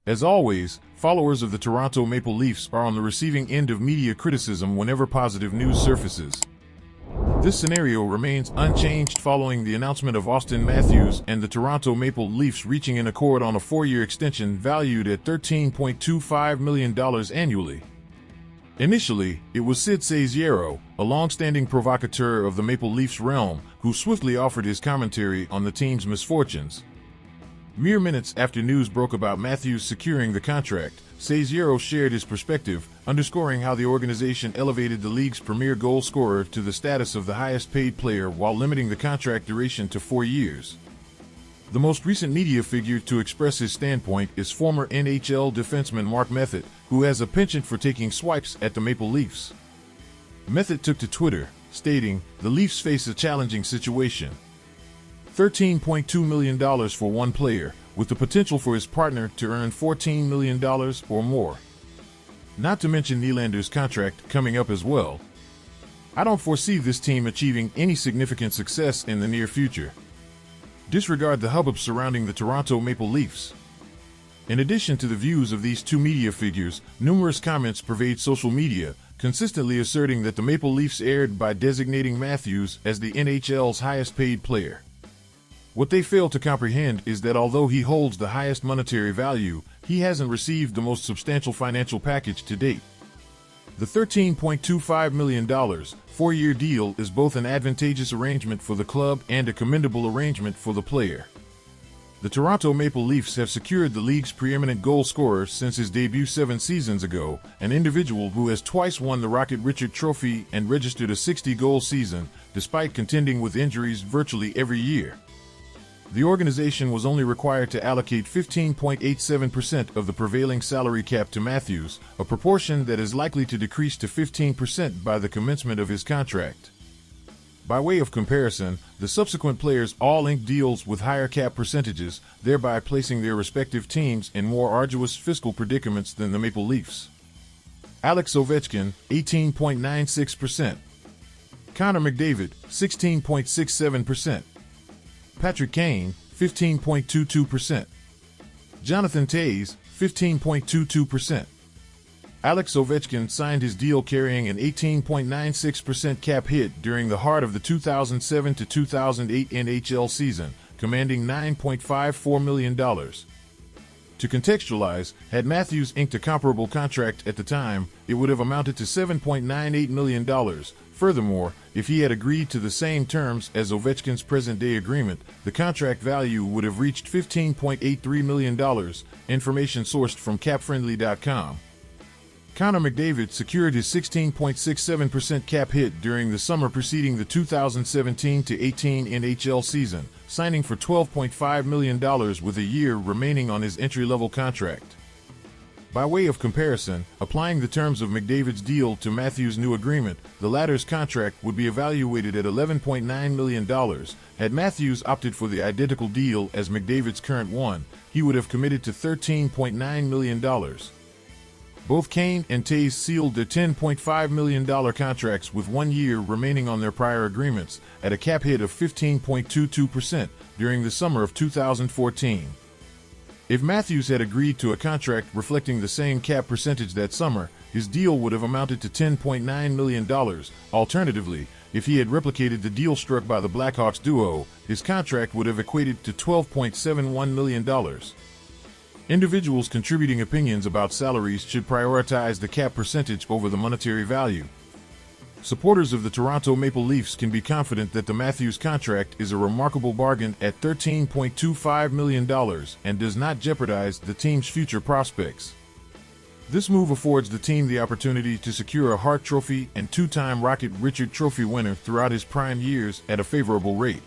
As always, followers of the Toronto Maple Leafs are on the receiving end of media criticism whenever positive news surfaces. This scenario remains unchanged following the announcement of Austin Matthews and the Toronto Maple Leafs reaching an accord on a 4-year extension valued at $13.25 million annually. Initially, it was Sid Saziero, a long-standing provocateur of the Maple Leafs realm, who swiftly offered his commentary on the team's misfortunes. Mere minutes after news broke about Matthews securing the contract, Saziero shared his perspective, underscoring how the organization elevated the league's premier goal scorer to the status of the highest-paid player while limiting the contract duration to 4 years. The most recent media figure to express his standpoint is former NHL defenseman Mark Method, who has a penchant for taking swipes at the Maple Leafs. Method took to Twitter, stating, "The Leafs face a challenging situation. $13.2 million for one player, with the potential for his partner to earn $14 million or more. Not to mention Nylander's contract coming up as well. I don't foresee this team achieving any significant success in the near future." Disregard the hubbub surrounding the Toronto Maple Leafs. In addition to the views of these two media figures, numerous comments pervade social media, consistently asserting that the Maple Leafs erred by designating Matthews as the NHL's highest-paid player. What they fail to comprehend is that although he holds the highest monetary value, he hasn't received the most substantial financial package to date. The $13.25 million, 4-year deal is both an advantageous arrangement for the club and a commendable arrangement for the player. The Toronto Maple Leafs have secured the league's preeminent goal scorer since his debut 7 seasons ago, an individual who has twice won the Rocket Richard Trophy and registered a 60-goal season, despite contending with injuries virtually every year. The organization was only required to allocate 15.87% of the prevailing salary cap to Matthews, a proportion that is likely to decrease to 15% by the commencement of his contract. By way of comparison, the subsequent players all inked deals with higher cap percentages, thereby placing their respective teams in more arduous fiscal predicaments than the Maple Leafs. Alex Ovechkin, 18.96%. Connor McDavid, 16.67%. Patrick Kane, 15.22%. Jonathan Toews, 15.22%. Alex Ovechkin signed his deal carrying an 18.96% cap hit during the heart of the 2007 to 2008 NHL season, commanding $9.54 million. To contextualize, had Matthews inked a comparable contract at the time, it would have amounted to $7.98 million. Furthermore, if he had agreed to the same terms as Ovechkin's present-day agreement, the contract value would have reached $15.83 million, information sourced from CapFriendly.com. Connor McDavid secured his 16.67% cap hit during the summer preceding the 2017-18 NHL season, signing for $12.5 million with a year remaining on his entry-level contract. By way of comparison, applying the terms of McDavid's deal to Matthews' new agreement, the latter's contract would be evaluated at $11.9 million. Had Matthews opted for the identical deal as McDavid's current one, he would have committed to $13.9 million. Both Kane and Toews sealed their $10.5 million contracts with 1 year remaining on their prior agreements, at a cap hit of 15.22% during the summer of 2014. If Matthews had agreed to a contract reflecting the same cap percentage that summer, his deal would have amounted to $10.9 million. Alternatively, if he had replicated the deal struck by the Blackhawks duo, his contract would have equated to $12.71 million. Individuals contributing opinions about salaries should prioritize the cap percentage over the monetary value. Supporters of the Toronto Maple Leafs can be confident that the Matthews contract is a remarkable bargain at $13.25 million and does not jeopardize the team's future prospects. This move affords the team the opportunity to secure a Hart Trophy and 2-time Rocket Richard Trophy winner throughout his prime years at a favorable rate.